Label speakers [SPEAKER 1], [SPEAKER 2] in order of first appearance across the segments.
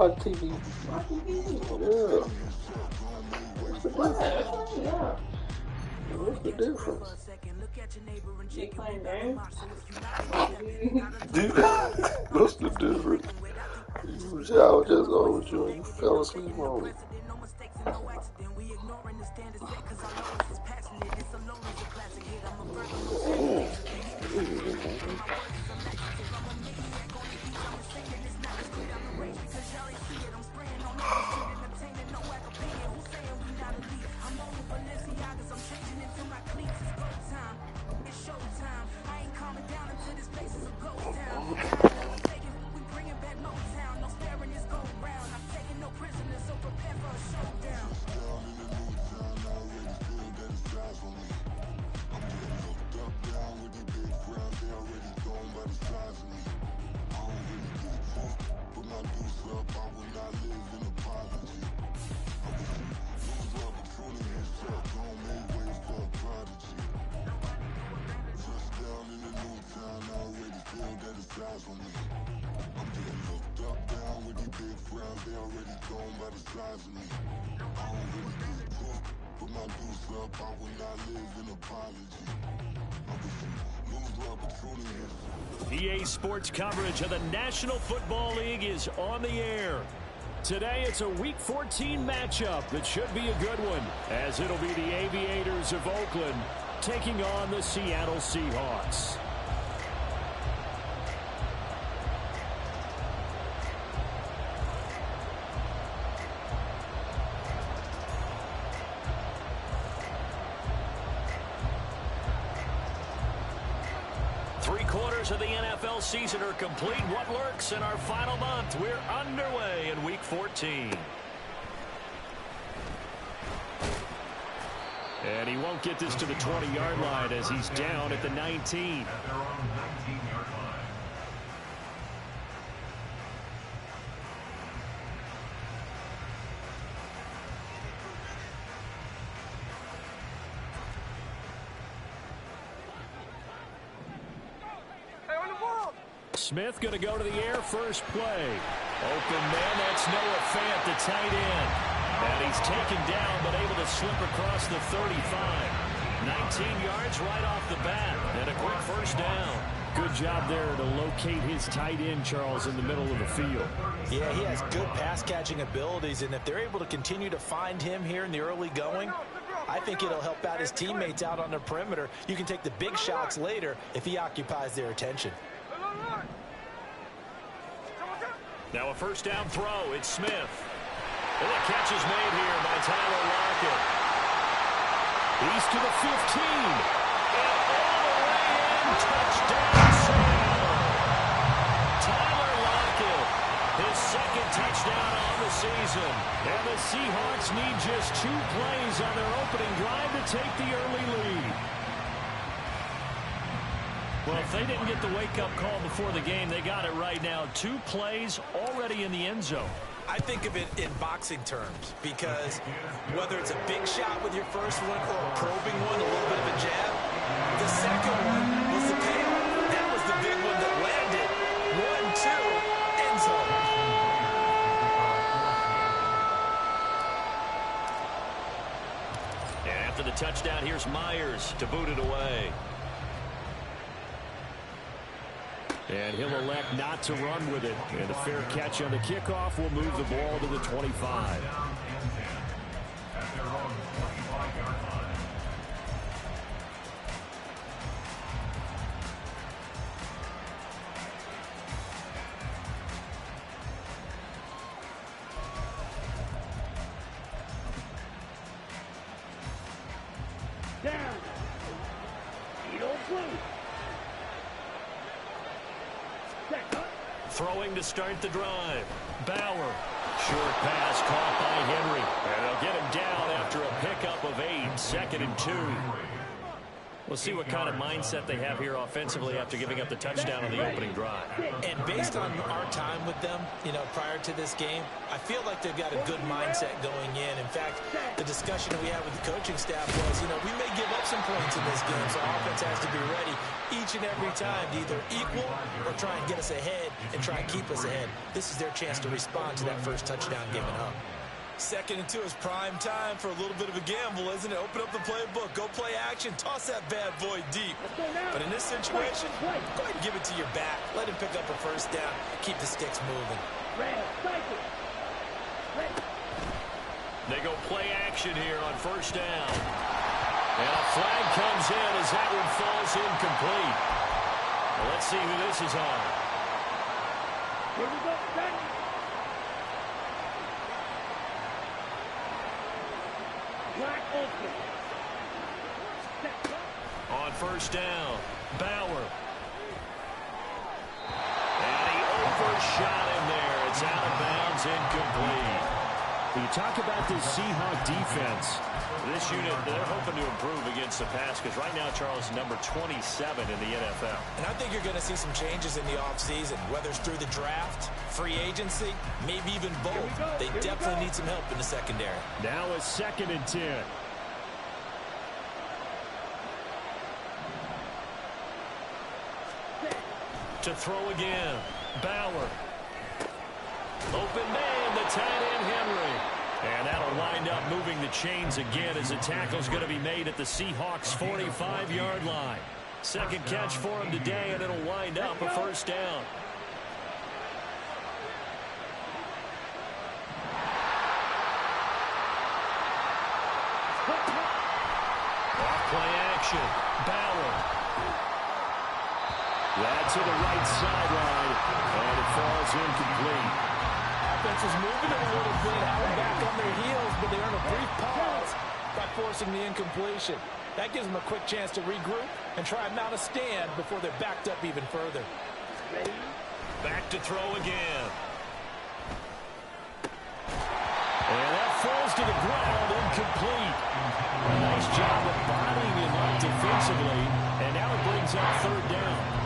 [SPEAKER 1] my TV. Yeah. What's the difference?
[SPEAKER 2] Yeah.
[SPEAKER 1] What's the difference?
[SPEAKER 2] You playing games?
[SPEAKER 1] What's the difference? You shower just on with you and you fell asleep on me.
[SPEAKER 3] EA Sports coverage of the National Football League is on the air. Today it's a Week 14 matchup that should be a good one, as it'll be the Aviators of Oakland taking on the Seattle Seahawks. Of the NFL season are complete. What lurks in our final month? We're underway in Week 14. And he won't get this to the 20-yard line as he's down at the 19. Smith going to go to the air first play. Open man, that's Noah Fant, the tight end. And he's taken down, but able to slip across the 35. 19 yards right off the bat, and a quick first down. Good job there to locate his tight end, Charles, in the middle of the field.
[SPEAKER 4] Yeah, he has good pass-catching abilities, and if they're able to continue to find him here in the early going, I think it'll help out his teammates out on the perimeter. You can take the big shots later if he occupies their attention.
[SPEAKER 3] Now a first down throw. It's Smith. And the catch is made here by Tyler Lockett. He's to the 15. And all the way in. Touchdown, Seattle. Tyler Lockett, his second touchdown on the season. And the Seahawks need just 2 plays on their opening drive to take the early lead. Well, if they didn't get the wake-up call before the game, they got it right now. 2 plays already in the end zone.
[SPEAKER 4] I think of it in boxing terms because whether it's a big shot with your first one or a probing one, a little bit of a jab, the second one was the payoff. That was the big one that landed. 1-2, end zone.
[SPEAKER 3] And after the touchdown, here's Myers to boot it away. And he'll elect not to run with it. And a fair catch on the kickoff will move the ball to the 25.
[SPEAKER 5] Down. You don't play.
[SPEAKER 3] Throwing to start the drive. Bauer. Short pass caught by Henry. And they'll get him down after a pickup of 8. 2nd and 2. We'll see what kind of mindset they have here offensively after giving up the touchdown on the opening drive.
[SPEAKER 4] And based on our time with them, prior to this game, I feel like they've got a good mindset going in. In fact, the discussion we had with the coaching staff was, we may give up some points in this game, so offense has to be ready each and every time to either equal or try and get us ahead and try and keep us ahead. This is their chance to respond to that first touchdown given up. 2nd and 2 is prime time for a little bit of a gamble, isn't it? Open up the playbook, go play action, toss that bad boy deep. But in this situation, go ahead and give it to your back. Let him pick up a first down, keep the sticks moving.
[SPEAKER 3] They go play action here on first down. And a flag comes in as that one falls incomplete. Well, let's see who this is on.
[SPEAKER 5] Here we go, set. Black open.
[SPEAKER 3] On first down, Bauer. And he overshot him there. It's out of bounds, incomplete.
[SPEAKER 6] When you talk about this Seahawks defense,
[SPEAKER 3] This unit, they're hoping to improve against the pass because right now, Charles, number 27 in the NFL.
[SPEAKER 4] And I think you're going to see some changes in the offseason, whether it's through the draft, free agency, maybe even both. They definitely need some help in the secondary.
[SPEAKER 6] now a 2nd and 10.
[SPEAKER 3] To throw again, Bauer. Open man, the tight end Henry. And that'll wind up moving the chains again as a tackle's going to be made at the Seahawks' 45-yard line. Second catch for him today, and it'll wind up a first down. Off play action, Bauer.
[SPEAKER 6] That's to the right sideline, and it falls incomplete.
[SPEAKER 4] Offense is moving a little bit, held back on their heels, but they earn a brief pause by forcing the incompletion. That gives them a quick chance to regroup and try and mount a stand before they're backed up even further.
[SPEAKER 3] Back to throw again. And that falls to the ground, incomplete. A nice job of bodying him up defensively, and now it brings up third down.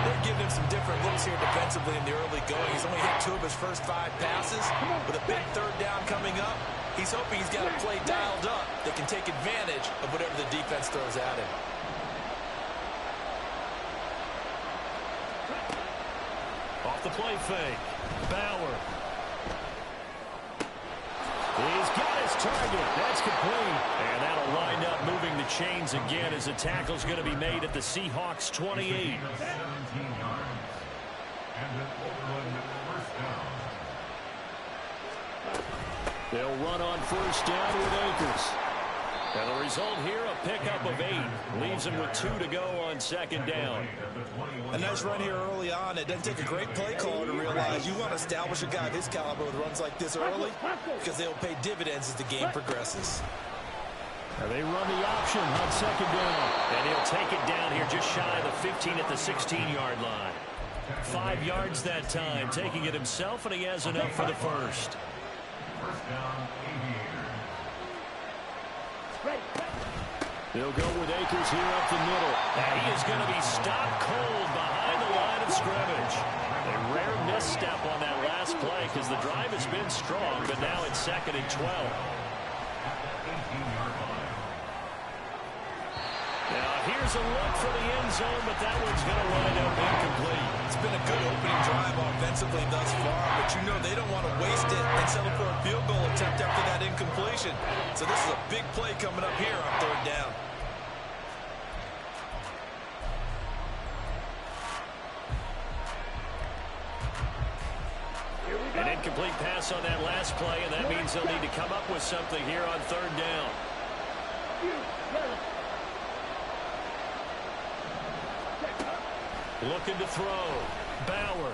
[SPEAKER 4] They're giving him some different looks here defensively in the early going. He's only hit 2 of his first 5 passes. With a big third down coming up, he's hoping he's got a play dialed up that can take advantage of whatever the defense throws at him.
[SPEAKER 3] Off the play fake, Bauer. He's got his target. That's complete. And that'll wind up moving the chains again as the tackle's going to be made at the Seahawks' 28. They'll run on first down with Akers. And the result here, a pickup of 8. Leaves him with 2 to go on second down.
[SPEAKER 4] A nice run here early on. It doesn't take a great play caller to realize you want to establish a guy of his caliber with runs like this early because they'll pay dividends as the game progresses.
[SPEAKER 3] And they run the option on second down. And he'll take it down here just shy of the 15 at the 16-yard line. 5 yards that time, taking it himself, and he has enough for the first. They'll go with Akers here up the middle. And he is going to be stopped cold behind the line of scrimmage. A rare misstep on that last play because the drive has been strong, but now it's 2nd and 12. Now here's a look for the end zone, but that one's going to wind up incomplete.
[SPEAKER 4] It's been a good opening drive offensively thus far, but you know they don't want to waste it and settle for a field goal attempt after that incompletion. So this is a big play coming up here on third down.
[SPEAKER 3] An incomplete pass on that last play, and that means they'll need to come up with something here on third down. Looking to throw. Bauer.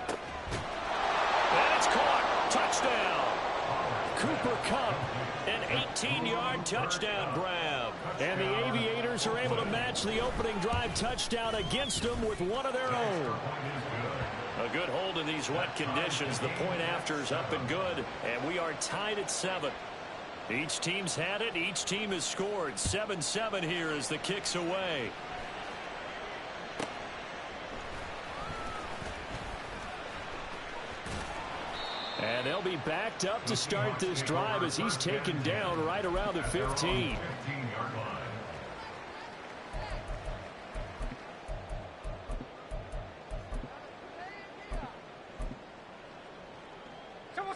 [SPEAKER 3] And it's caught. Touchdown. Cooper Kupp, an 18-yard touchdown grab. And the Aviators are able to match the opening drive touchdown against them with one of their own. A good hold in these wet conditions. The point after is up and good, and we are tied at 7. Each team's had it. Each team has scored. 7-7 here as the kick's away. And they'll be backed up to start this drive as he's taken down right around the 15.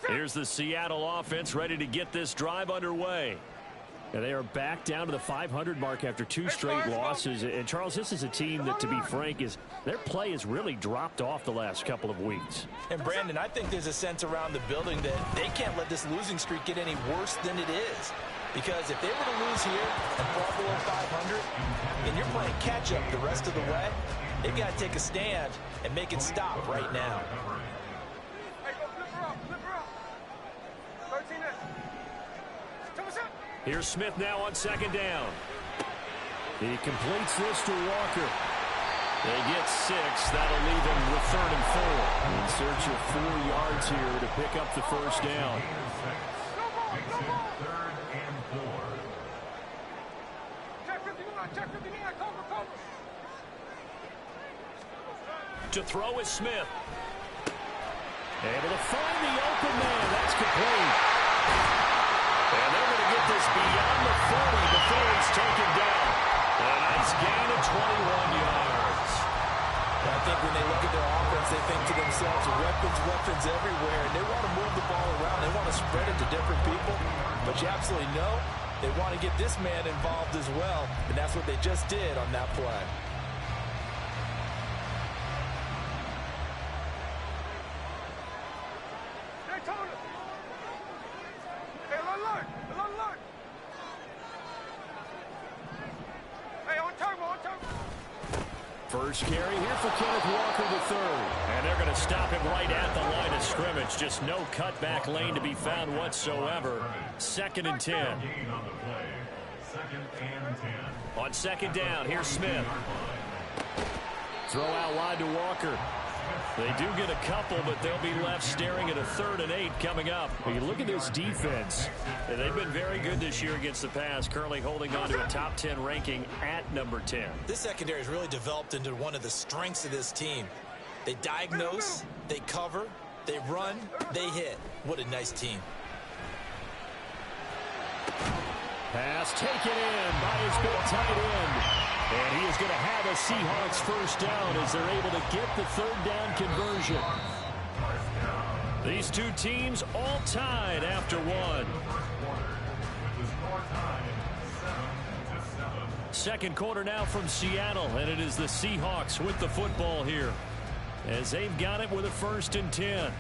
[SPEAKER 3] Here's the Seattle offense ready to get this drive underway. And they are back down to the 500 mark after 2 straight losses. And, Charles, this is a team that, to be frank, their play has really dropped off the last couple of weeks.
[SPEAKER 4] And, Brandon, I think there's a sense around the building that they can't let this losing streak get any worse than it is. Because if they were to lose here and fall below 500, and you're playing catch-up the rest of the way, they've got to take a stand and make it stop right now.
[SPEAKER 3] Here's Smith now on second down. He completes this to Walker. They get 6. That'll leave him with 3rd and 4. In search of 4 yards here to pick up the first down. To throw is Smith. Able to find the open man. That's complete. And they're going to get this beyond the 40 before he's taken down. A nice gain of 21 yards.
[SPEAKER 4] I think when they look at their offense, they think to themselves, weapons everywhere, and they want to move the ball around. They want to spread it to different people. But you absolutely know they want to get this man involved as well, and that's what they just did on that play.
[SPEAKER 3] First carry here for Kenneth Walker III. And they're going to stop him right at the line of scrimmage. Just no cutback lane to be found whatsoever. 2nd and 10. On second down, here's Smith. Throw out wide to Walker. They do get a couple, but they'll be left staring at a 3rd and 8 coming up. You look at this defense. They've been very good this year against the pass, currently holding on to a top 10 ranking at number 10.
[SPEAKER 4] This secondary has really developed into one of the strengths of this team. They diagnose, they cover, they run, they hit. What a nice team.
[SPEAKER 3] Pass taken in by his big tight end. And he is going to have a Seahawks first down as they're able to get the 3rd down conversion. These two teams all tied after 1. Second quarter now from Seattle, and it is the Seahawks with the football here as they've got it with a 1st and 10.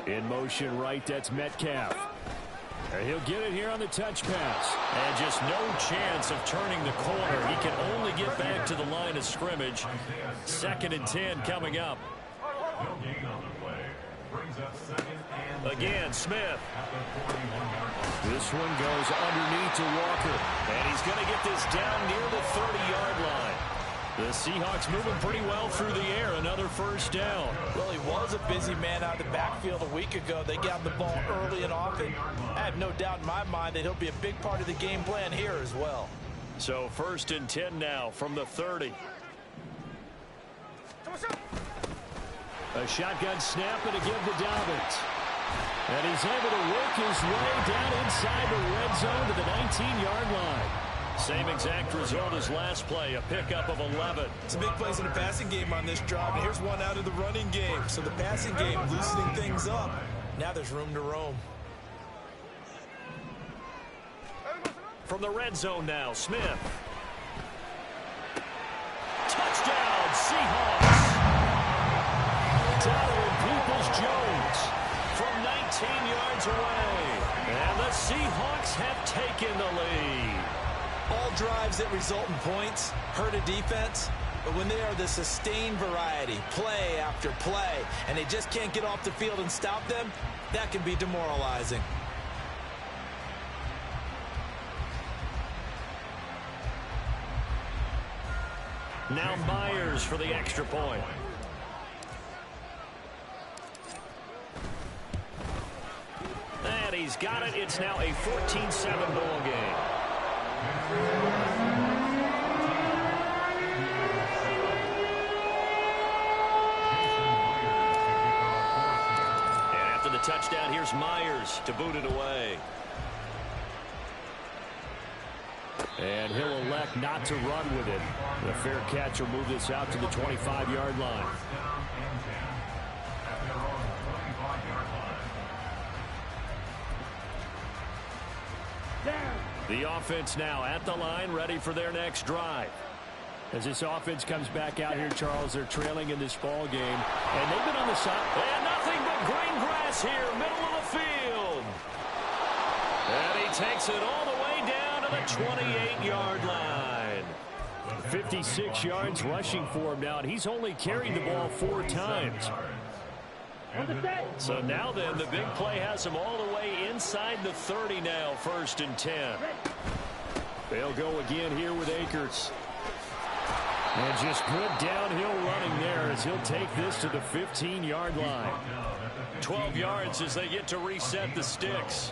[SPEAKER 3] In motion right, that's Metcalf. And he'll get it here on the touch pass. And just no chance of turning the corner. He can only get back to the line of scrimmage. 2nd and 10 coming up. Again, Smith. This one goes underneath to Walker. And he's going to get this down near the 30-yard line. The Seahawks moving pretty well through the air. Another first down.
[SPEAKER 4] Well, he was a busy man out of the backfield a week ago. They got the ball early and often. I have no doubt in my mind that he'll be a big part of the game plan here as well.
[SPEAKER 3] So 1st and 10 now from the 30. A shotgun snap and a give to Dobbins. And he's able to work his way down inside the red zone to the 19-yard line. Same exact result as last play, a pickup of 11.
[SPEAKER 4] Some big plays in the passing game on this drive, and here's one out of the running game. So the passing game loosening things up. Now there's room to roam.
[SPEAKER 3] From the red zone now, Smith. Touchdown, Seahawks. Donovan Peoples-Jones from 19 yards away. And the Seahawks have taken the lead.
[SPEAKER 4] All drives that result in points hurt a defense. But when they are the sustained variety, play after play, and they just can't get off the field and stop them, that can be demoralizing.
[SPEAKER 3] Now Myers for the extra point. And he's got it. It's now a 14-7 ball game. And after the touchdown, here's Myers to boot it away.
[SPEAKER 6] And he'll elect not to run with it. The fair catch will move this out to the 25-yard line. The offense now at the line, ready for their next drive. As this offense comes back out here, Charles, they're trailing in this ball game. And they've been on the side.
[SPEAKER 3] And nothing but green grass here, middle of the field. And he takes it all the way down to the 28-yard line.
[SPEAKER 6] 56 yards rushing for him now, and he's only carried the ball 4 times.
[SPEAKER 3] So now then, the big play has him all the way inside the 30 now, 1st and 10.
[SPEAKER 6] They'll go again here with Akers. And just good downhill running there as he'll take this to the 15-yard line.
[SPEAKER 3] 12 yards as they get to reset the sticks.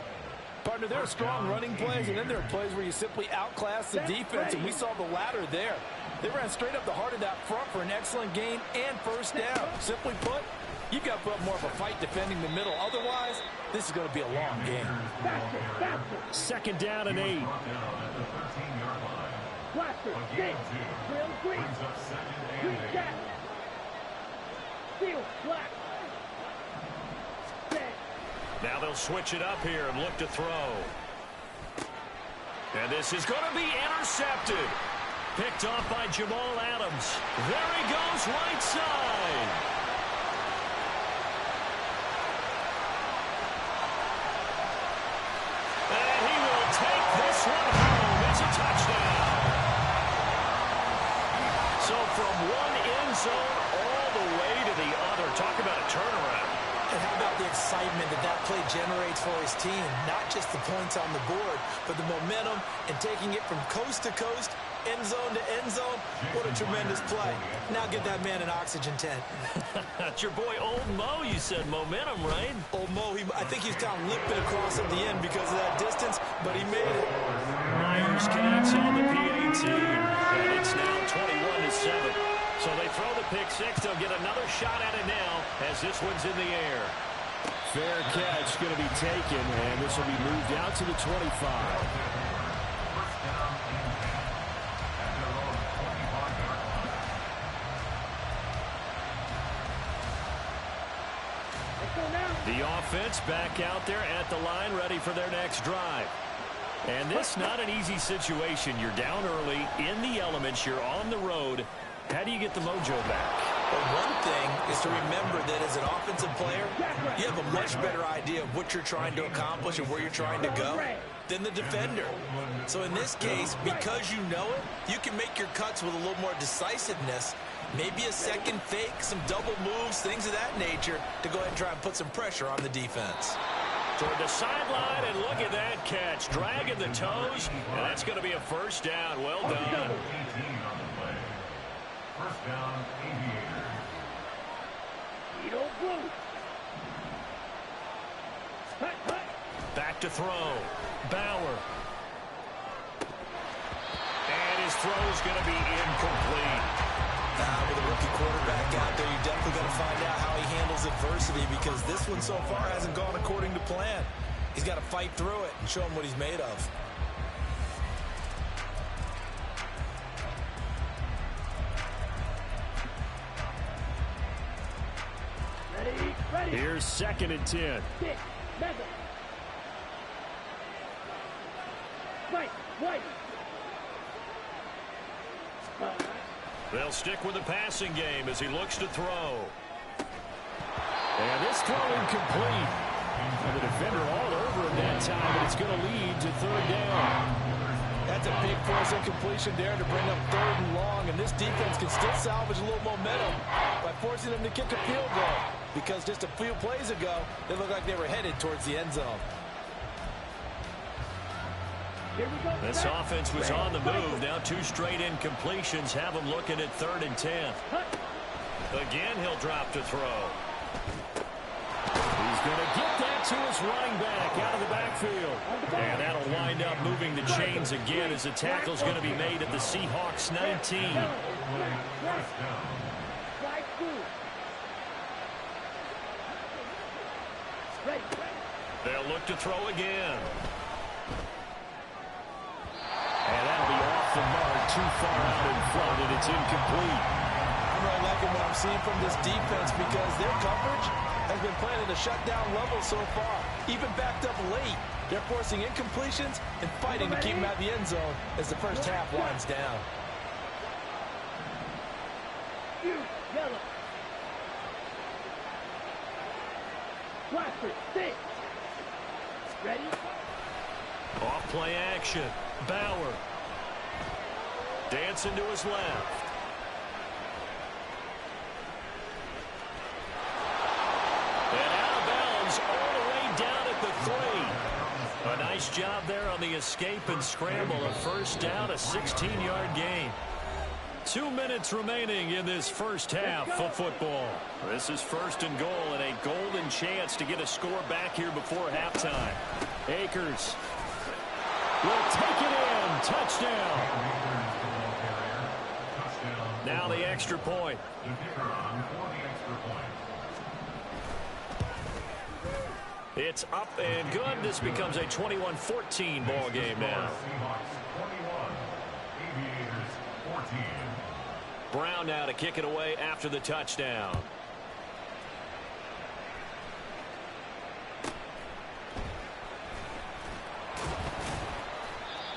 [SPEAKER 7] Partner, there are strong running plays, and then there are plays where you simply outclass the defense, and we saw the latter there. They ran straight up the heart of that front for an excellent gain and 1st down. Simply put, you've got to put up more of a fight defending the middle. Otherwise, this is going to be a long game.
[SPEAKER 6] 2nd down and 8.
[SPEAKER 5] Blaster, six, Will Green, Green Jack, Steel, Black, six.
[SPEAKER 3] Now they'll switch it up here and look to throw. And this is going to be intercepted. Picked off by Jamal Adams. There he goes, right side. And he will take this one home. It's a touchdown. So from one end zone all the way to the other. Talk about a turnaround.
[SPEAKER 4] And how about the excitement that that play generates for his team? Not just the points on the board, but the momentum and taking it from coast to coast, end zone to end zone. What a tremendous play. Now give that man an oxygen tent.
[SPEAKER 3] That's your boy Old Mo. You said momentum, right?
[SPEAKER 4] Old Mo, I think he's kind of limping across at the end because of that distance, but he made it.
[SPEAKER 3] Myers connects on the PAT, and it's now 21-7. So they throw the pick six. They'll get another shot at it now as this one's in the air.
[SPEAKER 6] Fair catch going to be taken, and this will be moved out to the 25.
[SPEAKER 3] The offense back out there at the line, ready for their next drive. And this not an easy situation. You're down early, in the elements, you're on the road. How do you get the mojo back?
[SPEAKER 4] Well, one thing is to remember that as an offensive player, you have a much better idea of what you're trying to accomplish and where you're trying to go than the defender. So in this case, because you know it, you can make your cuts with a little more decisiveness. Maybe a second fake, some double moves, things of that nature to go ahead and try and put some pressure on the defense.
[SPEAKER 3] Toward the sideline, and look at that catch. Dragging the toes, and that's going to be a 1st down. Well done.
[SPEAKER 5] First down, Aviators. Edo Blue. Hut, hut.
[SPEAKER 3] Back to throw. Bauer. And his throw's going to be incomplete.
[SPEAKER 4] With a rookie quarterback out there, you definitely got to find out how he handles adversity because this one so far hasn't gone according to plan. He's got to fight through it and show him what he's made of.
[SPEAKER 5] Ready.
[SPEAKER 6] Here's 2nd and 10.
[SPEAKER 5] Six, Mega. White.
[SPEAKER 3] They'll stick with the passing game as he looks to throw.
[SPEAKER 6] And this throw incomplete. And the defender all over him that time, but it's going to lead to 3rd down.
[SPEAKER 4] That
[SPEAKER 7] That's a big force incompletion there to bring up 3rd and long, and this defense can still salvage a little momentum by forcing them to kick a field goal, because just a few plays ago, they looked like they were headed towards the end zone.
[SPEAKER 6] This offense was on the move. Now 2 straight incompletions have them looking at 3rd and 10. Again, he'll drop to throw. He's going to get that to his running back out of the backfield. And that'll wind up moving the chains again as the tackle's going to be made at the Seahawks 19. They'll look to throw again. And that'll be off the mark, too far out in front, and it's incomplete.
[SPEAKER 7] I'm really liking what I'm seeing from this defense because their coverage has been playing at a shutdown level so far. Even backed up late, they're forcing incompletions and fighting to keep them out of the end zone as the first half winds down.
[SPEAKER 2] Yellow. Blackford, 6. Ready?
[SPEAKER 6] Off play action. Bauer. Dancing to his left. And out of bounds all the way down at the 3. A nice job there on the escape and scramble. A first down, a 16-yard gain. 2 minutes remaining in this first half of football. This is 1st and goal and a golden chance to get a score back here before halftime. Akers will take it in. Touchdown. Now the extra point. It's up and good. This becomes a 21-14 ball game now. Brown now to kick it away after the touchdown.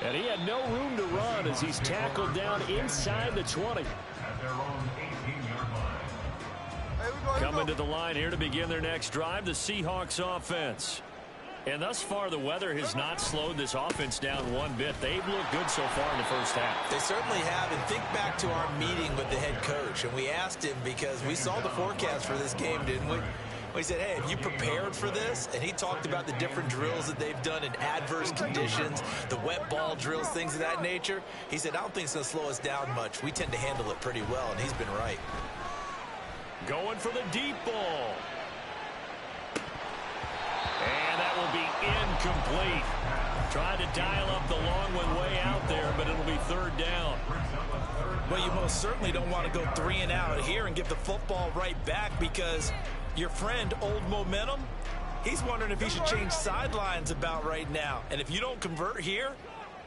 [SPEAKER 6] And he had no room to run as he's tackled down inside the 20. Coming to the line here to begin their next drive, the Seahawks offense. And thus far, the weather has not slowed this offense down one bit. They've looked good so far in the first half.
[SPEAKER 4] They certainly have. And think back to our meeting with the head coach. And we asked him because we saw the forecast for this game, didn't we? We said, hey, have you prepared for this? And he talked about the different drills that they've done in adverse conditions, the wet ball drills, things of that nature. He said, I don't think it's going to slow us down much. We tend to handle it pretty well, and he's been right.
[SPEAKER 6] Going for the deep ball. And that will be incomplete. Trying to dial up the long one way out there, but it'll be 3rd down.
[SPEAKER 7] Well, you most certainly don't want to go 3 and out here and give the football right back because your friend, Old Momentum, he's wondering if he should change sidelines about right now. And if you don't convert here,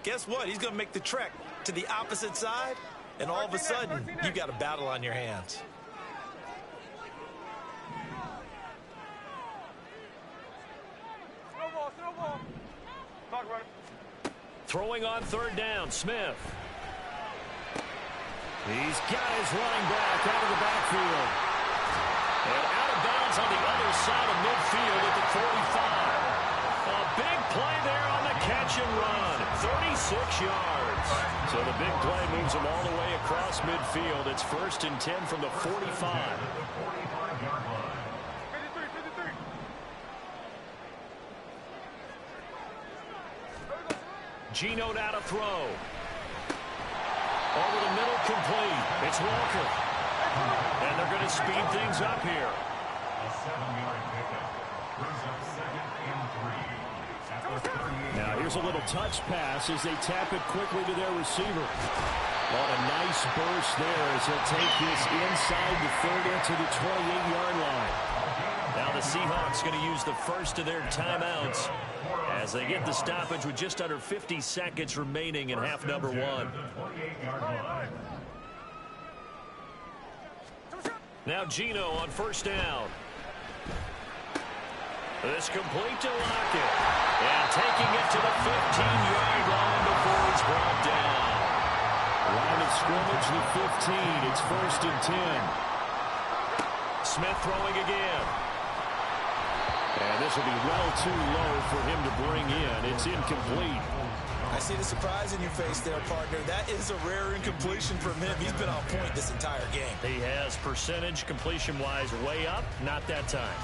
[SPEAKER 7] guess what? He's going to make the trek to the opposite side, and all of a sudden, you've got a battle on your hands.
[SPEAKER 6] Throwing on 3rd down, Smith. He's got his running back out of the backfield. And out of bounds on the other side of midfield at the 45. A big play there on the catch and run. 36 yards. So the big play moves him all the way across midfield. It's 1st and 10 from the 45. Geno now to throw. Over the middle, complete. It's Walker. And they're going to speed things up here.
[SPEAKER 5] A 7-yard pickup. Brings up 2nd and 3.
[SPEAKER 6] Now here's a little touch pass as they tap it quickly to their receiver. What a nice burst there as he'll take this inside the 30 to the 28-yard line. Now the Seahawks going to use the first of their timeouts as they get the stoppage with just under 50 seconds remaining in half number 1. Now Geno on 1st down. This complete to Lockett. And taking it to the 15-yard line before he's brought down. Line of scrimmage, the 15. It's 1st and 10. Smith throwing again. And this will be well too low for him to bring in. It's incomplete.
[SPEAKER 4] I see the surprise in your face there, partner. That is a rare incompletion from him. He's been on point this entire game.
[SPEAKER 6] He has percentage completion-wise way up. Not that time.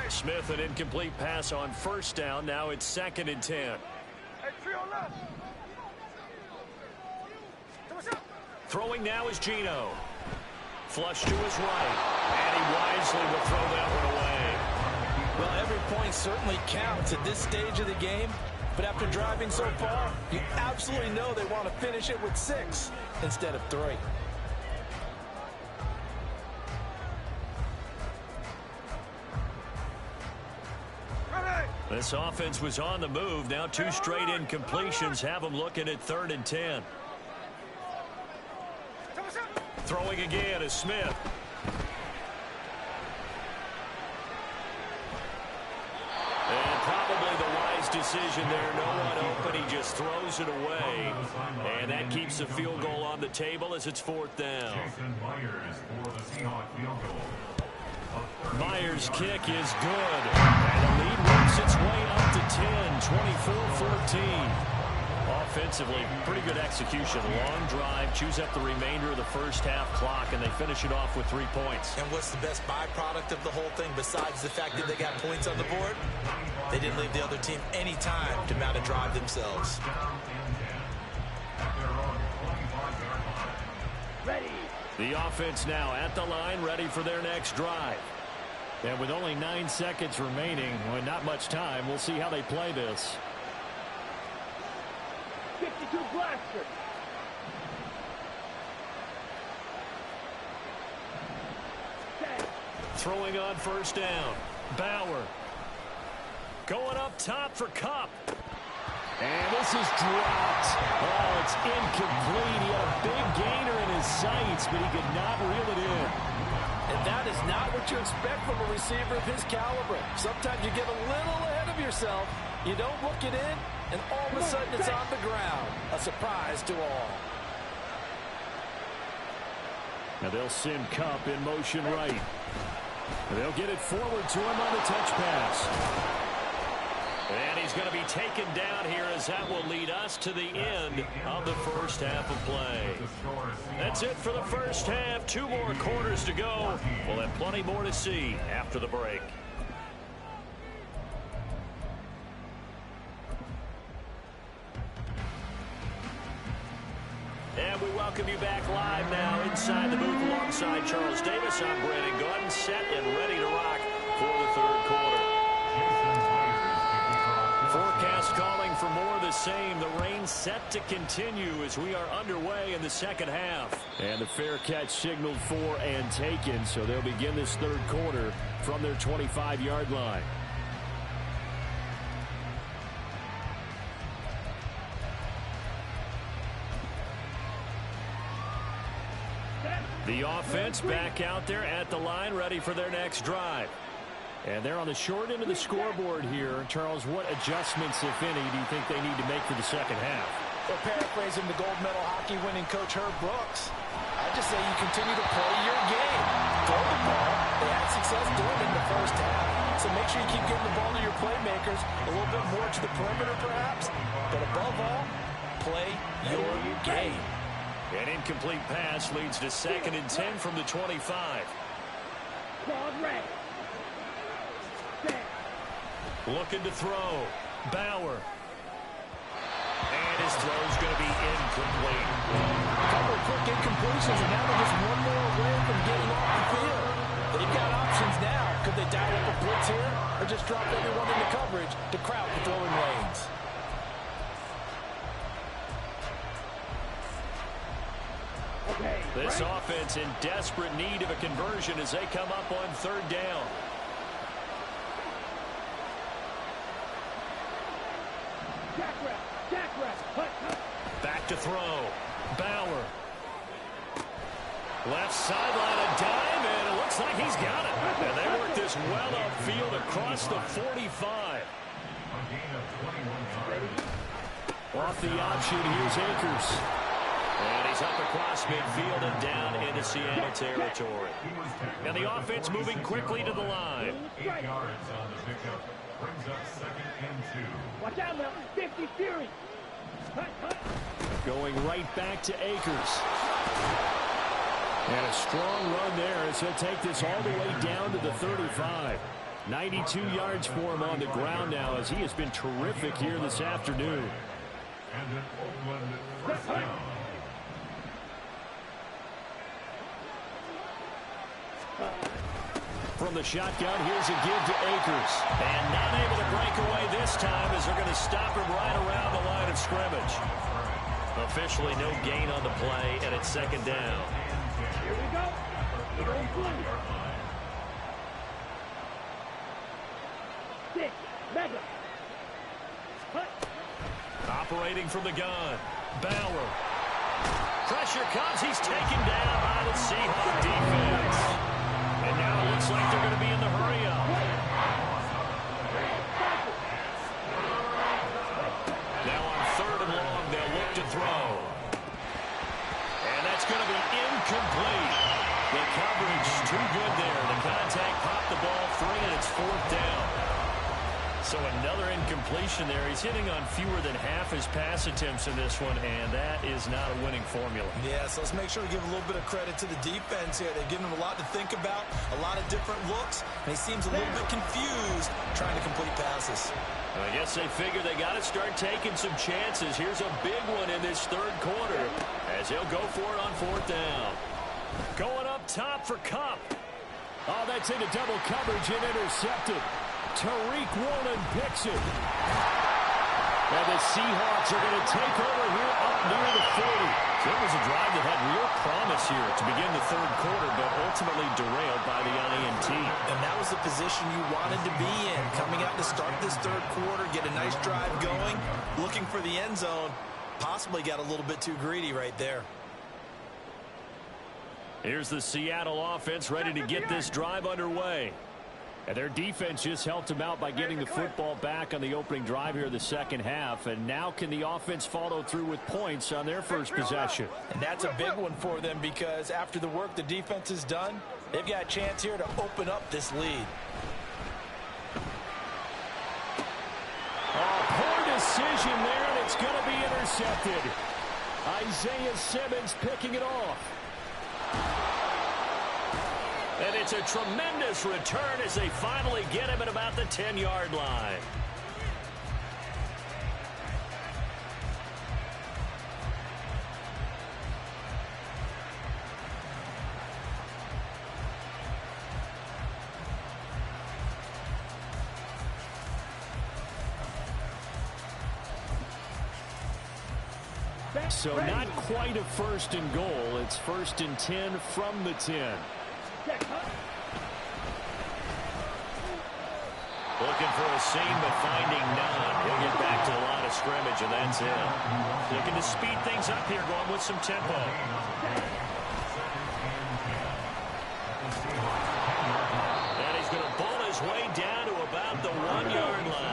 [SPEAKER 6] Smith, an incomplete pass on first down. Now it's 2nd and 10. Throwing now is Geno. Flush to his right. And he wisely will throw that one away.
[SPEAKER 7] Well, every point certainly counts at this stage of the game. But after driving so far, you absolutely know they want to finish it with 6 instead of 3.
[SPEAKER 6] This offense was on the move. Now 2 straight incompletions have them looking at 3rd and 10. Throwing again is Smith. And probably the wise decision there. No one open. He just throws it away. And that keeps the field goal on the table as it's 4th down.
[SPEAKER 5] Jason Myers for the Seahawks field goal.
[SPEAKER 6] Myers' kick is good. And the lead works its way up to 10, 24-14. Offensively, pretty good execution. Long drive, chews up the remainder of the first half clock, and they finish it off with 3 points.
[SPEAKER 4] And what's the best byproduct of the whole thing besides the fact that they got points on the board? They didn't leave the other team any time to mount a drive themselves.
[SPEAKER 2] Ready.
[SPEAKER 6] The offense now at the line, ready for their next drive. And with only 9 seconds remaining, well, not much time, we'll see how they play this.
[SPEAKER 2] 52 blaster.
[SPEAKER 6] Throwing on first down. Bauer. Going up top for Kupp. And this is dropped. Oh, it's incomplete. He had a big gainer in his sights, but he could not reel it in.
[SPEAKER 7] And that is not what you expect from a receiver of his caliber. Sometimes you get a little ahead of yourself. You don't look it in, and all of a sudden it's on the ground. A surprise to all.
[SPEAKER 6] Now they'll send Kupp in motion right. And they'll get it forward to him on the touch pass. And he's going to be taken down here as that will lead us to the end of the first half of play. That's it for the first half. 2 more quarters to go. We'll have plenty more to see after the break. And we welcome you back live now inside the booth alongside Charles Davis. I'm Brandon Gordon, set and ready to rock for the 3rd quarter. Forecast calling for more of the same. The rain set to continue as we are underway in the second half. And the fair catch signaled for and taken, so they'll begin this 3rd quarter from their 25-yard line. The offense back out there at the line, ready for their next drive. And they're on the short end of the scoreboard here. Charles, what adjustments, if any, do you think they need to make for the second half?
[SPEAKER 7] Well, paraphrasing the gold medal hockey winning coach Herb Brooks, I just say you continue to play your game. Throw the ball. They had success doing it in the first half. So make sure you keep getting the ball to your playmakers, a little bit more to the perimeter perhaps. But above all, play your game.
[SPEAKER 6] An incomplete pass leads to 2nd and 10 from the 25.
[SPEAKER 2] Ball ready.
[SPEAKER 6] Looking to throw. Bauer. And his throw's going to be incomplete.
[SPEAKER 7] A couple of quick incompletions, and now they're just one more away from getting off the field. They've got options now. Could they dial up a blitz here or just drop everyone into coverage to crowd the throwing lanes?
[SPEAKER 6] This offense in desperate need of a conversion as they come up on 3rd down. Back to throw. Bauer. Left sideline, a dive, and it looks like he's got it. And they work this well upfield across the 45. Off the option, here's Akers. And he's up across midfield and down into Seattle territory. And the offense moving quickly to the line.
[SPEAKER 5] 8 yards on the pickup. Brings up 2nd and 2.
[SPEAKER 2] Watch out now. 50 Fury.
[SPEAKER 6] Going right back to Akers. And a strong run there as he'll take this all the way down to the 35. 92 yards for him on the ground now as he has been terrific here this afternoon.
[SPEAKER 5] And an Oakland first down.
[SPEAKER 6] From the shotgun, here's a give to Akers. And not able to break away this time as they're going to stop him right around the line of scrimmage. Officially no gain on the play, and it's 2nd down.
[SPEAKER 2] Here we go. We're going blue. 6. Mega.
[SPEAKER 6] Operating from the gun. Bauer. Pressure comes. He's taken down by the Seahawks defense. And now it looks like they're going to be in the hurry-up. Now on 3rd and long, they'll look to throw. And that's going to be incomplete. The coverage too good there. The contact popped the ball free, and it's 4th down. So another incompletion there. He's hitting on fewer than half his pass attempts in this one, and that is not a winning formula.
[SPEAKER 4] Yeah, so let's make sure we give a little bit of credit to the defense here. They've given him a lot to think about, a lot of different looks, and he seems a little bit confused trying to complete passes.
[SPEAKER 6] I guess they figure they got to start taking some chances. Here's a big one in this 3rd quarter as he'll go for it on 4th down. Going up top for Kupp. Oh, that's into double coverage and intercepted. Tariq Woolen picks it. And the Seahawks are going to take over here up near the 40. So it was a drive that had real promise here to begin the 3rd quarter, but ultimately derailed by the INT.
[SPEAKER 4] And that was the position you wanted to be in. Coming out to start this 3rd quarter, get a nice drive going, looking for the end zone. Possibly got a little bit too greedy right there.
[SPEAKER 6] Here's the Seattle offense ready to get this drive underway. And their defense just helped them out by getting the football back on the opening drive here in the 2nd half. And now can the offense follow through with points on their first possession?
[SPEAKER 7] And that's a big one for them because after the work the defense has done, they've got a chance here to open up this lead.
[SPEAKER 6] Oh, poor decision there, and it's going to be intercepted. Isaiah Simmons picking it off. And it's a tremendous return as they finally get him at about the 10-yard line. So not quite a 1st and goal. It's 1st and 10 from the 10. Looking for a seam, but finding none. He'll get back to the line of scrimmage, and that's it. Looking to speed things up here, going with some tempo. And he's going to bull his way down to about the 1-yard line.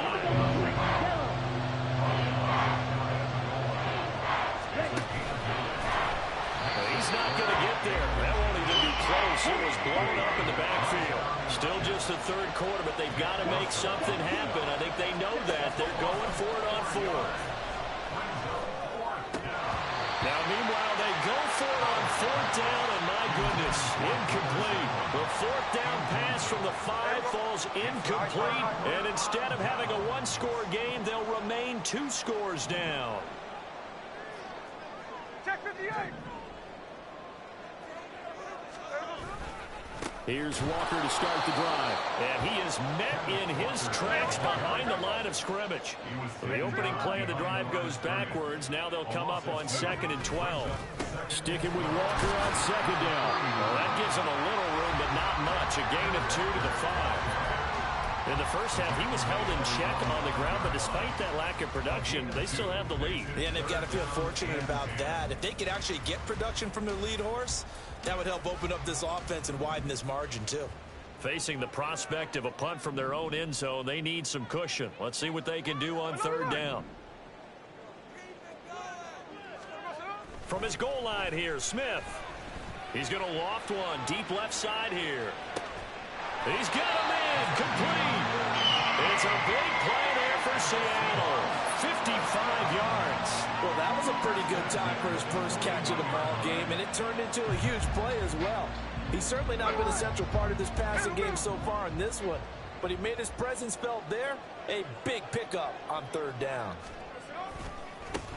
[SPEAKER 6] He's not going to get there. That won't even be close. It was blown up in the backfield. Still just the 3rd quarter, but they've got to make something happen. I think they know that. They're going for it on 4th. Now, meanwhile, they go for it on 4th down, and my goodness, incomplete. The 4th down pass from the 5 falls incomplete, and instead of having a 1-score game, they'll remain 2 scores down.
[SPEAKER 2] Check 58.
[SPEAKER 6] Here's Walker to start the drive. And he is met in his tracks behind the line of scrimmage. The opening play of the drive goes backwards. Now they'll come up on 2nd and 12. Sticking with Walker on 2nd down. Well, that gives them a little room, but not much. A gain of 2 to the 5. In the first half, he was held in check on the ground, but despite that lack of production, they still have the lead.
[SPEAKER 4] Yeah, and they've got to feel fortunate about that. If they could actually get production from their lead horse, that would help open up this offense and widen this margin, too.
[SPEAKER 6] Facing the prospect of a punt from their own end zone, they need some cushion. Let's see what they can do on 3rd down.
[SPEAKER 3] From his goal line here, Smith. He's going to loft one deep left side here. He's got a man complete. It's a big play there for Seattle. 55 yards.
[SPEAKER 7] Well, that was a pretty good time for his first catch of the ball game, and it turned into a huge play as well. He's certainly not been a central part of this passing game so far in this one, but he made his presence felt there. A big pickup on third down.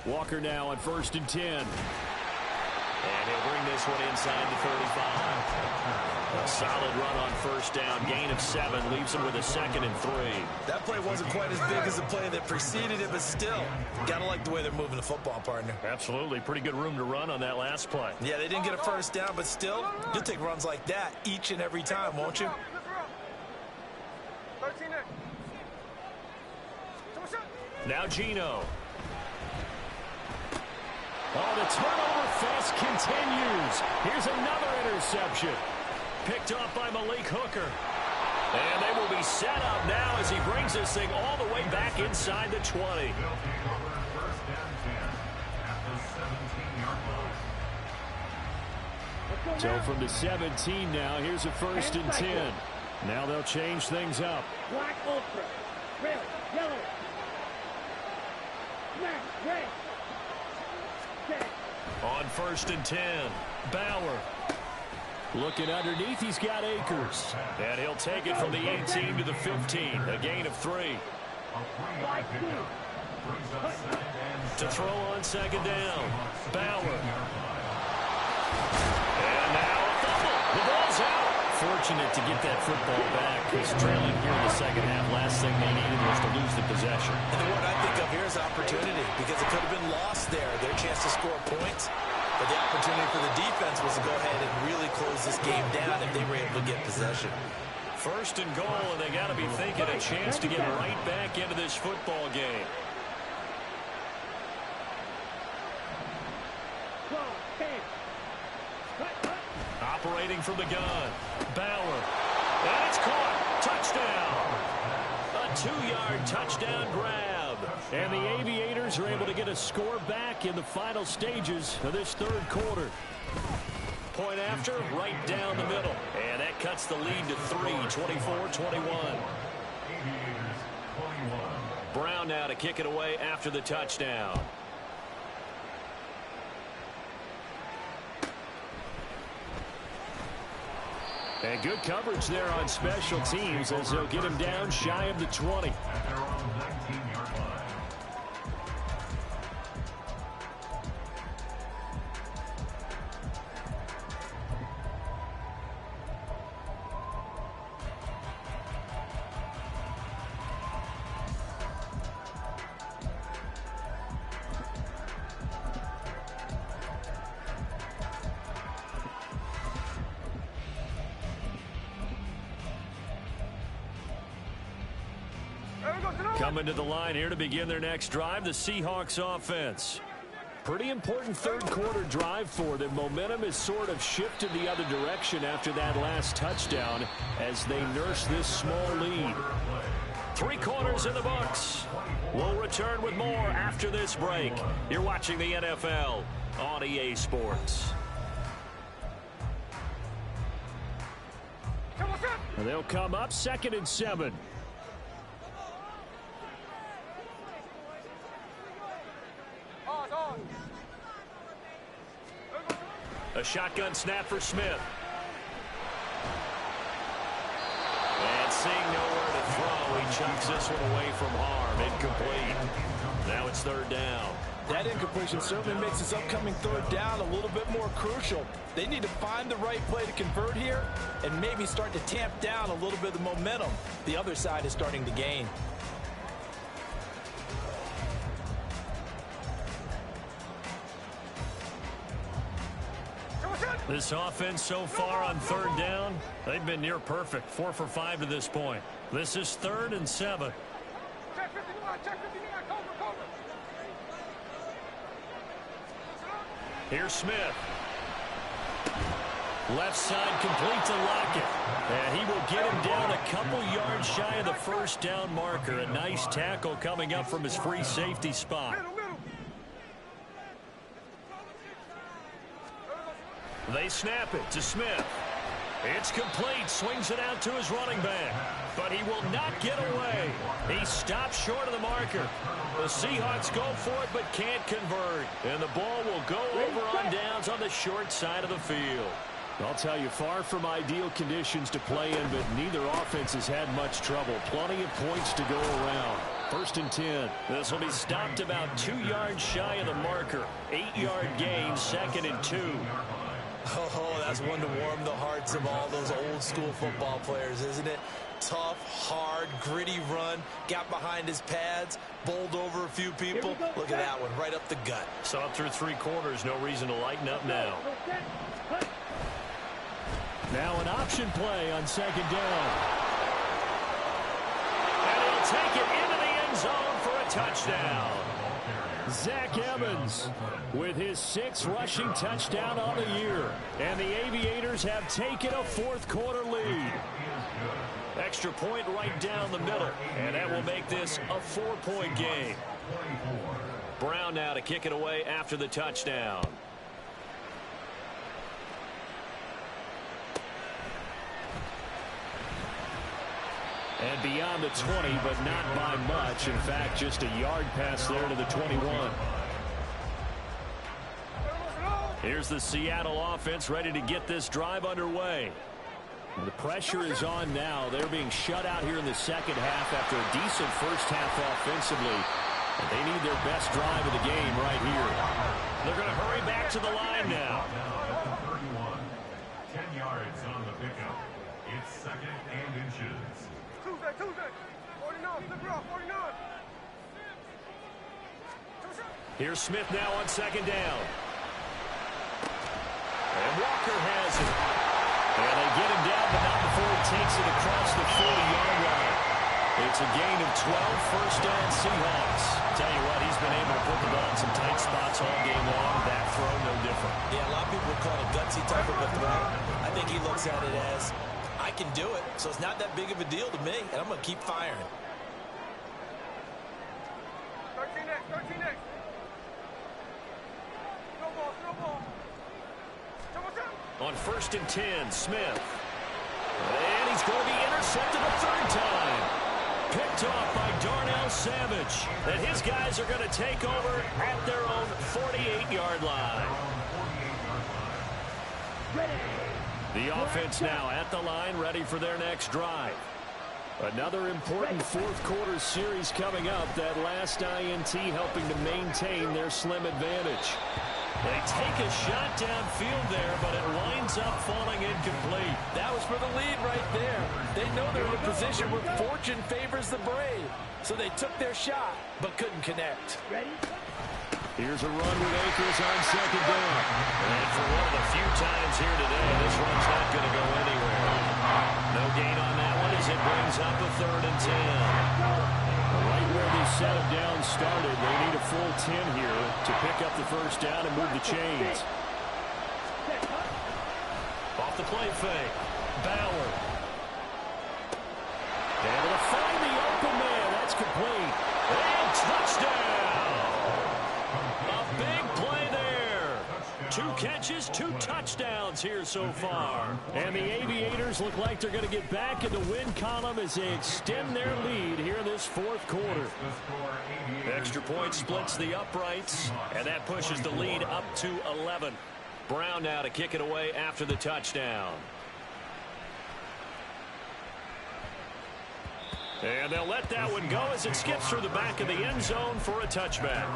[SPEAKER 3] Walker now on 1st and 10. And he'll bring this one inside the 35. A solid run on 1st down. Gain of 7 leaves him with a 2nd and 3.
[SPEAKER 4] That play wasn't quite as big as the play that preceded it, but still, gotta like the way they're moving the football, partner.
[SPEAKER 3] Absolutely. Pretty good room to run on that last play.
[SPEAKER 4] Yeah, they didn't get a 1st down, but still, you'll take runs like that each and every time, won't you?
[SPEAKER 3] Now Gino. Oh, the turnover fest continues. Here's another interception. Picked off by Malik Hooker. And they will be set up now as he brings this thing all the way back inside the 20. So from the 17 now, here's a 1st and 10. Now they'll change things up.
[SPEAKER 2] Black ultra. Red, yellow. Black, red.
[SPEAKER 3] On 1st and 10, Bauer. Looking underneath, he's got Akers. And he'll take it from the 18 to the 15. A gain of 3. To throw on 2nd down, Bauer. And now a fumble. The ball's out. Fortunate to get that football back. He's trailing here in the 2nd half. Last thing they needed was to lose the possession.
[SPEAKER 4] And the word I think of here is opportunity, because it could have been lost there. Their chance to score points. But the opportunity for the defense was to go ahead and really close this game down if they were able to get possession.
[SPEAKER 3] 1st and goal, and they got to be thinking a chance to get right back into this football game. Operating from the gun, Bauer. And it's caught. Touchdown. A 2-yard touchdown grab. And the Aviators are able to get a score back in the final stages of this 3rd quarter. Point after, right down the middle. And that cuts the lead to 3, 24-21. Brown now to kick it away after the touchdown. And good coverage there on special teams as they'll get him down shy of the 20. Coming to the line here to begin their next drive, the Seahawks offense. Pretty important 3rd quarter drive for them. Momentum has sort of shifted the other direction after that last touchdown as they nurse this small lead. 3 quarters in the books. We'll return with more after this break. You're watching the NFL on EA Sports. And they'll come up 2nd and 7. A shotgun snap for Smith. And seeing nowhere to throw, he chucks this one away from harm. Incomplete. Now it's 3rd down.
[SPEAKER 7] That incompletion certainly makes this upcoming 3rd down a little bit more crucial. They need to find the right play to convert here and maybe start to tamp down a little bit of the momentum the other side is starting to gain.
[SPEAKER 3] This offense so far on 3rd down, they've been near perfect. 4 for 5 to this point. This is 3rd and 7. Here's Smith. Left side complete to Lockett. And he will get him down a couple yards shy of the 1st down marker. A nice tackle coming up from his free safety spot.
[SPEAKER 6] They snap it to Smith. It's complete. Swings it out to his running back. But he will not get away. He stops short of the marker. The Seahawks go for it but can't convert. And the ball will go over on downs on the short side of the field.
[SPEAKER 3] I'll tell you, far from ideal conditions to play in, but neither offense has had much trouble. Plenty of points to go around. 1st and 10.
[SPEAKER 6] This will be stopped about 2 yards shy of the marker. 8-yard gain, 2nd and 2.
[SPEAKER 4] Oh, that's one to warm the hearts of all those old school football players, isn't it? Tough, hard, gritty run. Got behind his pads, bowled over a few people. Look at that one, right up the gut.
[SPEAKER 6] Saw it through 3 quarters. No reason to lighten up now.
[SPEAKER 3] Now an option play on 2nd down.
[SPEAKER 6] And he'll take it into the end zone for a touchdown.
[SPEAKER 3] Zach Evans with his 6th rushing touchdown on the year. And the Aviators have taken a 4th quarter lead.
[SPEAKER 6] Extra point right down the middle. And that will make this a 4-point game. Brown now to kick it away after the touchdown.
[SPEAKER 3] And beyond the 20, but not by much. In fact, just a yard pass there to the 21.
[SPEAKER 6] Here's the Seattle offense ready to get this drive underway.
[SPEAKER 3] The pressure is on now. They're being shut out here in the 2nd half after a decent first half offensively. And they need their best drive of the game right here.
[SPEAKER 6] They're going to hurry back to the line now.
[SPEAKER 5] 31. 10 yards on the pickup. It's 2nd and inches.
[SPEAKER 2] Tuesday. 49. Flip it off. 49.
[SPEAKER 6] Here's Smith now on 2nd down. And Walker has it. And they get him down, but not before he takes it across the 40-yard line. It's a gain of 12, 1st down Seahawks. Tell you what, he's been able to put the ball in some tight spots all game long. That throw, no different.
[SPEAKER 4] Yeah, a lot of people would call it a gutsy type of a throw. I think he looks at it as, I can do it, so it's not that big of a deal to me, and I'm going to keep firing.
[SPEAKER 2] 13X. Snowball.
[SPEAKER 6] On 1st and 10, Smith. And he's going to be intercepted a 3rd time. Picked off by Darnell Savage. And his guys are going to take over at their own 48-yard line. The offense now at the line, ready for their next drive.
[SPEAKER 3] Another important 4th quarter series coming up. That last INT helping to maintain their slim advantage.
[SPEAKER 6] They take a shot downfield there, but it winds up falling incomplete.
[SPEAKER 7] That was for the lead right there. They know they're in a position where fortune favors the brave. So they took their shot, but couldn't connect.
[SPEAKER 3] Here's a run with Akers on 2nd down.
[SPEAKER 6] And for one of the few times here today, this run's not going to go anywhere. No gain on that one as it brings up a 3rd and 10.
[SPEAKER 3] Right where they set him down started, they need a full 10 here to pick up the 1st down and move the chains.
[SPEAKER 6] Off the play fake. Bauer.
[SPEAKER 3] Able to find the open man. That's complete.
[SPEAKER 6] And touchdown! A big play there. 2 catches, 2 touchdowns here so far.
[SPEAKER 3] And the Aviators look like they're going to get back in the win column as they extend their lead here in this 4th quarter.
[SPEAKER 6] Extra point splits the uprights, and that pushes the lead up to 11. Brown now to kick it away after the touchdown. And they'll let that one go as it skips through the back of the end zone for a touchback.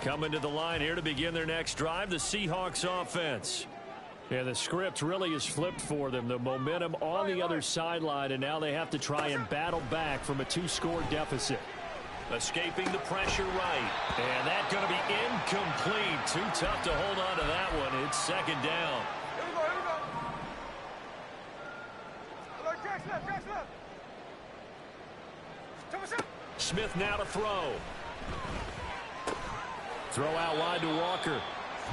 [SPEAKER 3] Coming to the line here to begin their next drive, the Seahawks offense. Yeah, the script really is flipped for them. The momentum on the other sideline, and now they have to try and battle back from a 2-score deficit.
[SPEAKER 6] Escaping the pressure right. And that's going to be incomplete. Too tough to hold on to that one. It's 2nd down. Smith now to throw.
[SPEAKER 3] Throw out wide to Walker.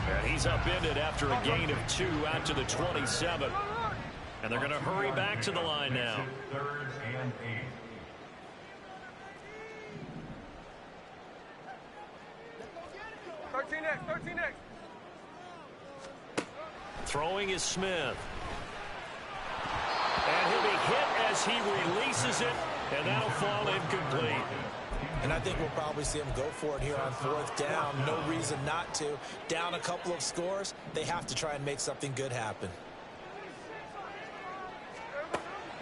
[SPEAKER 6] And he's upended after a gain of 2 out to the 27. And they're going to hurry back to the line now.
[SPEAKER 5] 3rd and 8.
[SPEAKER 6] Throwing is Smith. And he'll be hit as he releases it, and that'll fall incomplete.
[SPEAKER 4] And I think we'll probably see him go for it here on 4th down. No reason not to. Down a couple of scores, they have to try and make something good happen.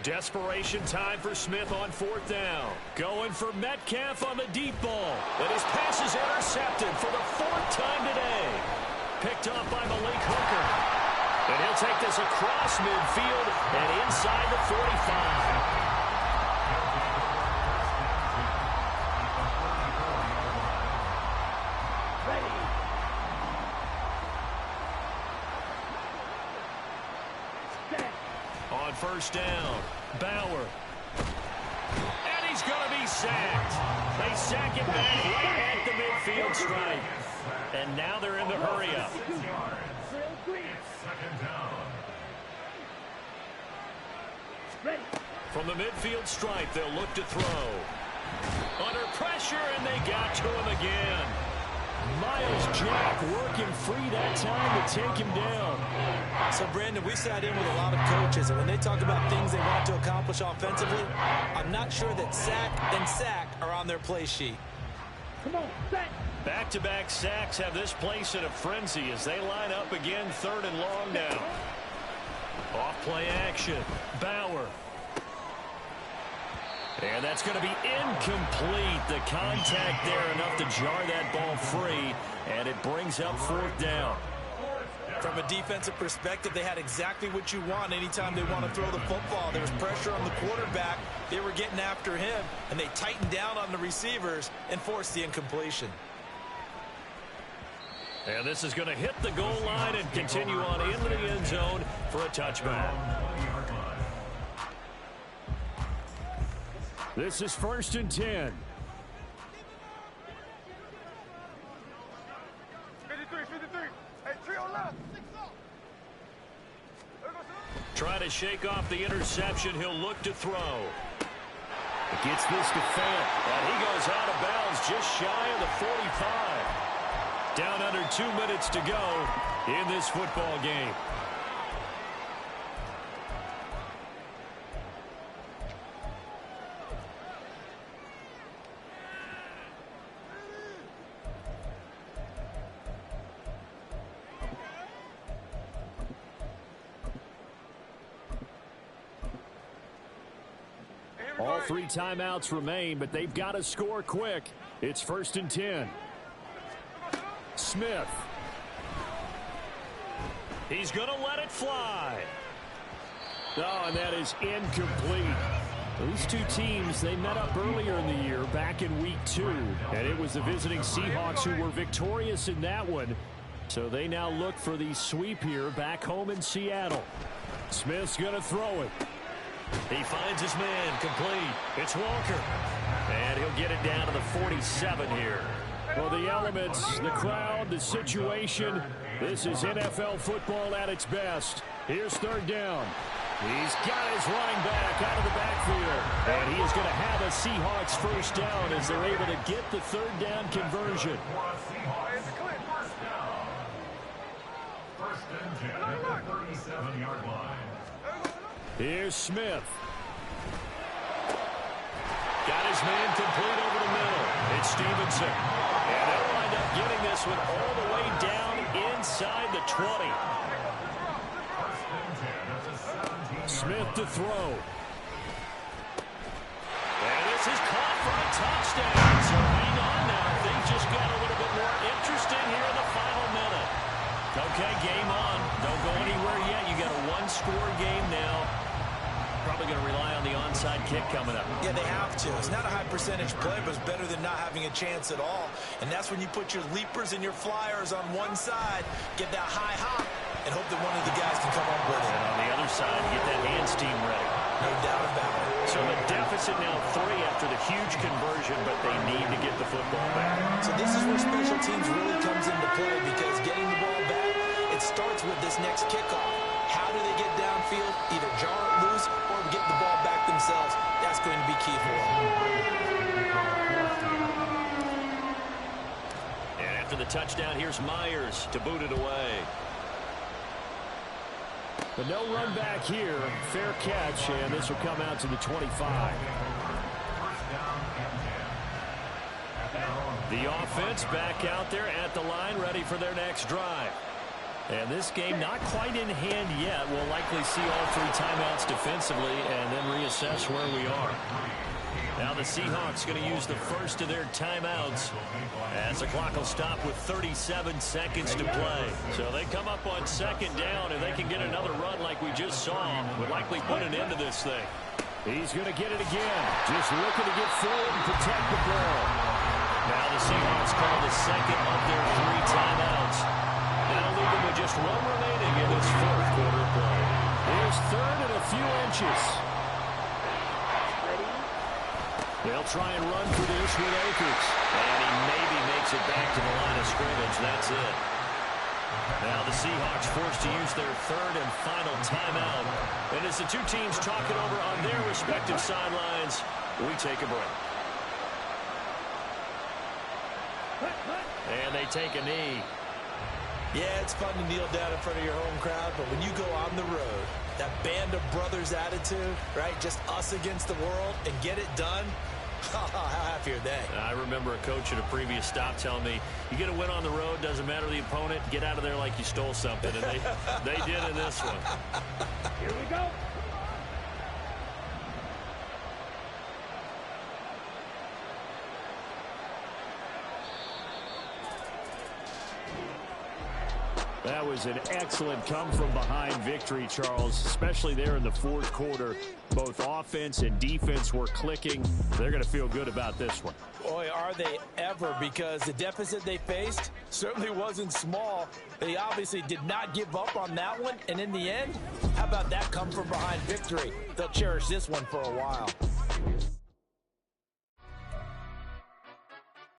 [SPEAKER 6] Desperation time for Smith on 4th down. Going for Metcalf on the deep ball. And his pass is intercepted for the 4th time today. Picked off by Malik Hooker. And he'll take this across midfield and inside the 45. On 1st down, Bauer. And he's going to be sacked. They sack him back right at the midfield stripe. And now they're in the hurry-up. From the midfield stripe, they'll look to throw. Under pressure, and they got to him again. Miles Jack working free that time to take him down.
[SPEAKER 4] So, Brandon, we sat in with a lot of coaches, and when they talk about things they want to accomplish offensively, I'm not sure that sack and sack are on their play sheet.
[SPEAKER 2] Come on, sack.
[SPEAKER 6] Back-to-back sacks have this place in a frenzy as they line up again 3rd and long now. Off-play action. Bauer. And that's going to be incomplete. The contact there enough to jar that ball free, and it brings up 4th down.
[SPEAKER 4] From a defensive perspective, they had exactly what you want anytime they want to throw the football. There was pressure on the quarterback. They were getting after him, and they tightened down on the receivers and forced the incompletion.
[SPEAKER 6] And this is going to hit the goal line and continue on into the end zone for a touchback. This is 1st and 10.
[SPEAKER 2] 53. Hey, trio left.
[SPEAKER 6] Trying to shake off the interception. He'll look to throw. Gets this to Fant. And he goes out of bounds just shy of the 45. Down under 2 minutes to go in this football game. All 3 timeouts remain, but they've got to score quick. It's 1st and 10. Smith. He's going to let it fly. Oh, and that is incomplete. These two teams, they met up earlier in the year, back in week 2. And it was the visiting Seahawks who were victorious in that one. So they now look for the sweep here back home in Seattle. Smith's going to throw it. He finds his man, complete. It's Walker. And he'll get it down to the 47 here. Well, the elements, the crowd, the situation, this is NFL football at its best. Here's 3rd down. He's got his running back out of the backfield. And he is going to have a Seahawks 1st down as they're able to get the 3rd down conversion.
[SPEAKER 5] First and 10 at the 37-yard line.
[SPEAKER 6] Here's Smith. Got his man complete over the middle. It's Stevenson. And they'll wind up getting this one all the way down inside the 20. Smith to throw. And this is caught for a touchdown. So hang on now. Things just got a little bit more interesting here in the final minute. Okay, game on. Don't go anywhere yet. You got a 1-score game now. Probably going to rely on the onside kick coming up.
[SPEAKER 4] Yeah, they have to. It's not a high percentage play, but it's better than not having a chance at all. And that's when you put your leapers and your flyers on one side, get that high hop, and hope that one of the guys can come up with it.
[SPEAKER 6] And on the other side, get that hands team ready.
[SPEAKER 4] No doubt about it.
[SPEAKER 6] So the deficit now 3 after the huge conversion, but they need to get the football back.
[SPEAKER 4] So this is where special teams really comes into play, because getting the ball back, it starts with this next kickoff. How do they get downfield? Either jar it loose or get the ball back themselves. That's going to be key for them.
[SPEAKER 6] And after the touchdown, here's Myers to boot it away. But no run back here. Fair catch, and this will come out to the 25. The offense back out there at the line, ready for their next drive. And this game not quite in hand yet. We'll likely see all 3 timeouts defensively and then reassess where we are. Now the Seahawks going to use the first of their timeouts as the clock will stop with 37 seconds to play. So they come up on second down, and they can get another run like we just saw. Would likely put an end to this thing. He's going to get it again. Just looking to get forward and protect the ball. Now the Seahawks call the second of their 3 timeouts. That'll leave them with just 1 remaining in this 4th quarter of play. Here's 3rd and a few inches. They'll try and run for this with Akers. And he maybe makes it back to the line of scrimmage. That's it. Now the Seahawks forced to use their 3rd and final timeout. And as the 2 teams talk it over on their respective sidelines, we take a break. And they take a knee.
[SPEAKER 4] Yeah, it's fun to kneel down in front of your home crowd, but when you go on the road, that band of brothers attitude, right, just us against the world, and get it done, how happy are they?
[SPEAKER 6] I remember a coach at a previous stop telling me, you get a win on the road, doesn't matter the opponent, get out of there like you stole something, and they did in this one.
[SPEAKER 2] Here we go.
[SPEAKER 6] That was an excellent come-from-behind victory, Charles, especially there in the 4th quarter. Both offense and defense were clicking. They're going to feel good about this one.
[SPEAKER 7] Boy, are they ever, because the deficit they faced certainly wasn't small. They obviously did not give up on that one, and in the end, how about that come-from-behind victory? They'll cherish this one for a while.